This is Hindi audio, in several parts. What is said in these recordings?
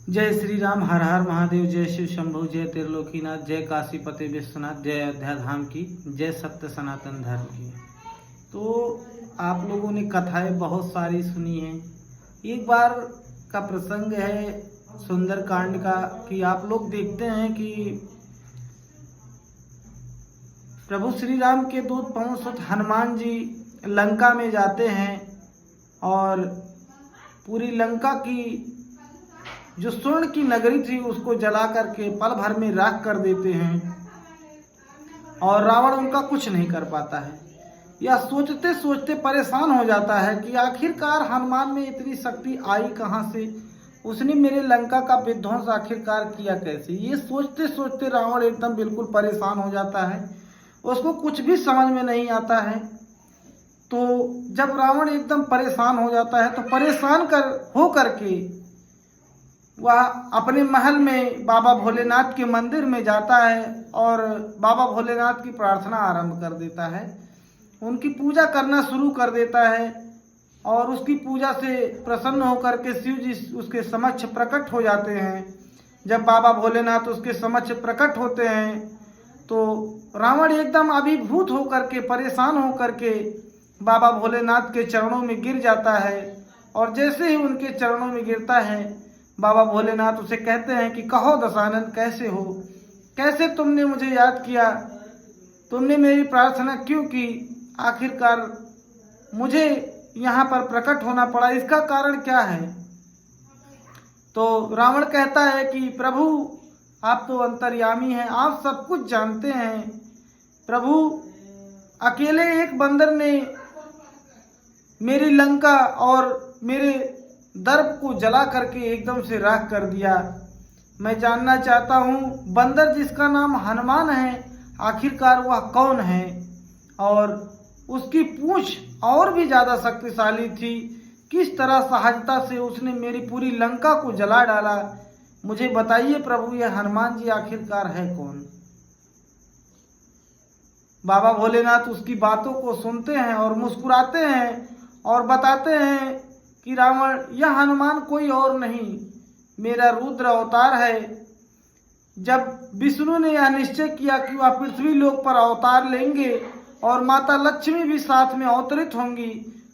जय श्री राम। हर हर महादेव। जय शिव शंभु। जय त्रिलोकीनाथ। जय काशीपति विश्वनाथ। जय अयोध्या धाम की। जय सत्य सनातन धर्म की। तो आप लोगों ने कथाएं बहुत सारी सुनी हैं। एक बार का प्रसंग है सुंदर कांड का कि आप लोग देखते हैं कि प्रभु श्री राम के दूत पवन सुत हनुमान जी लंका में जाते हैं और पूरी लंका की जो स्वर्ण की नगरी थी उसको जला करके पल भर में राख कर देते हैं और रावण उनका कुछ नहीं कर पाता है। यह सोचते सोचते परेशान हो जाता है कि आखिरकार हनुमान में इतनी शक्ति आई कहाँ से, उसने मेरे लंका का विध्वंस आखिरकार किया कैसे। ये सोचते सोचते रावण एकदम बिल्कुल परेशान हो जाता है, उसको कुछ भी समझ में नहीं आता है। तो जब रावण एकदम परेशान हो जाता है तो परेशान हो करके वह अपने महल में बाबा भोलेनाथ के मंदिर में जाता है और बाबा भोलेनाथ की प्रार्थना आरंभ कर देता है, उनकी पूजा करना शुरू कर देता है और उसकी पूजा से प्रसन्न होकर के शिव जी उसके समक्ष प्रकट हो जाते हैं। जब बाबा भोलेनाथ उसके समक्ष प्रकट होते हैं तो रावण एकदम अभिभूत होकर के परेशान होकर के बाबा भोलेनाथ के चरणों में गिर जाता है और जैसे ही उनके चरणों में गिरता है बाबा भोलेनाथ उसे कहते हैं कि कहो दशानन कैसे हो, कैसे तुमने मुझे याद किया, तुमने मेरी प्रार्थना क्यों की, आखिरकार मुझे यहाँ पर प्रकट होना पड़ा, इसका कारण क्या है। तो रावण कहता है कि प्रभु आप तो अंतर्यामी हैं, आप सब कुछ जानते हैं। प्रभु अकेले एक बंदर ने मेरी लंका और मेरे दर्प को जला करके एकदम से राख कर दिया। मैं जानना चाहता हूँ बंदर जिसका नाम हनुमान है आखिरकार वह कौन है, और उसकी पूंछ और भी ज़्यादा शक्तिशाली थी, किस तरह सहजता से उसने मेरी पूरी लंका को जला डाला। मुझे बताइए प्रभु यह हनुमान जी आखिरकार है कौन। बाबा भोलेनाथ उसकी बातों को सुनते हैं और मुस्कुराते हैं और बताते हैं कि रावण यह हनुमान कोई और नहीं मेरा रुद्र अवतार है। जब विष्णु ने यह निश्चय किया कि वह पृथ्वी लोक पर अवतार लेंगे और माता लक्ष्मी भी साथ में अवतरित होंगी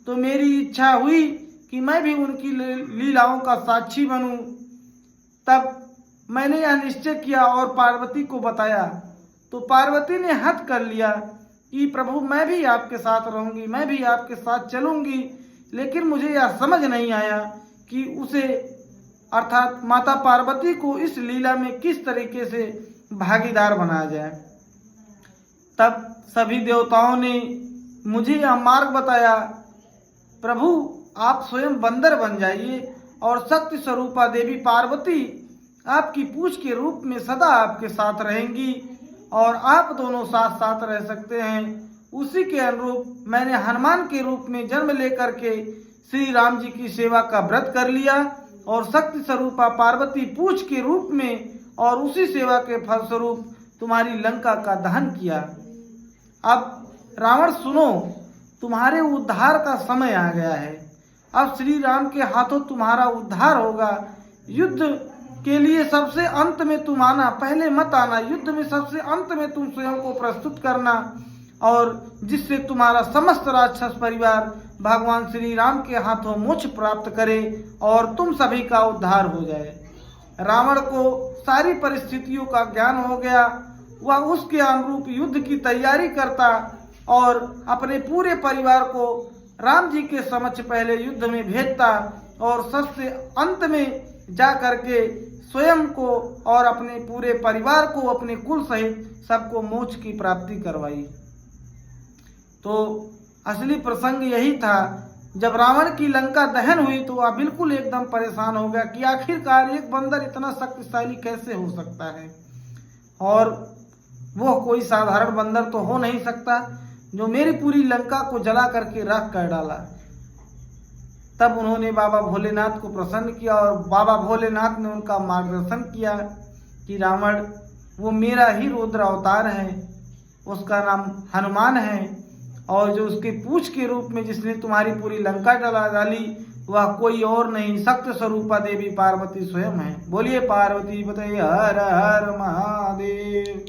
तो मेरी इच्छा हुई कि मैं भी उनकी लीलाओं का साक्षी बनूं। तब मैंने यह निश्चय किया और पार्वती को बताया तो पार्वती ने हट कर लिया कि प्रभु मैं भी आपके साथ रहूंगी, मैं भी आपके साथ चलूंगी। लेकिन मुझे यह समझ नहीं आया कि उसे अर्थात माता पार्वती को इस लीला में किस तरीके से भागीदार बनाया जाए। तब सभी देवताओं ने मुझे यह मार्ग बताया, प्रभु आप स्वयं बंदर बन जाइए और शक्ति स्वरूपा देवी पार्वती आपकी पूछ के रूप में सदा आपके साथ रहेंगी और आप दोनों साथ साथ रह सकते हैं। उसी के अनुरूप मैंने हनुमान के रूप में जन्म लेकर के श्री राम जी की सेवा का व्रत कर लिया और शक्ति स्वरूपा पार्वती पूछ के रूप में और उसी सेवा के फलस्वरूप तुम्हारी लंका का दहन किया। अब रावण सुनो, तुम्हारे उद्धार का समय आ गया है। अब श्री राम के हाथों तुम्हारा उद्धार होगा। युद्ध के लिए सबसे अंत में तुम आना, पहले मत आना। युद्ध में सबसे अंत में तुम स्वयं को प्रस्तुत करना और जिससे तुम्हारा समस्त राक्षस परिवार भगवान श्री राम के हाथों मोक्ष प्राप्त करे और तुम सभी का उद्धार हो जाए। रावण को सारी परिस्थितियों का ज्ञान हो गया। वह उसके अनुरूप युद्ध की तैयारी करता और अपने पूरे परिवार को राम जी के समक्ष पहले युद्ध में भेजता और सबसे अंत में जा करके स्वयं को और अपने पूरे परिवार को अपने कुल सहित सबको मोक्ष की प्राप्ति करवाई। तो असली प्रसंग यही था। जब रावण की लंका दहन हुई तो वह बिल्कुल एकदम परेशान हो गया कि आखिरकार एक बंदर इतना शक्तिशाली कैसे हो सकता है, और वो कोई साधारण बंदर तो हो नहीं सकता जो मेरी पूरी लंका को जला करके राख कर डाला। तब उन्होंने बाबा भोलेनाथ को प्रसन्न किया और बाबा भोलेनाथ ने उनका मार्गदर्शन किया कि रावण वो मेरा ही रुद्र अवतार है, उसका नाम हनुमान है और जो उसके पूछ के रूप में जिसने तुम्हारी पूरी लंका जला डाली वह कोई और नहीं शक्ति स्वरूपा देवी पार्वती स्वयं है। बोलिए पार्वती पते हर हर महादेव।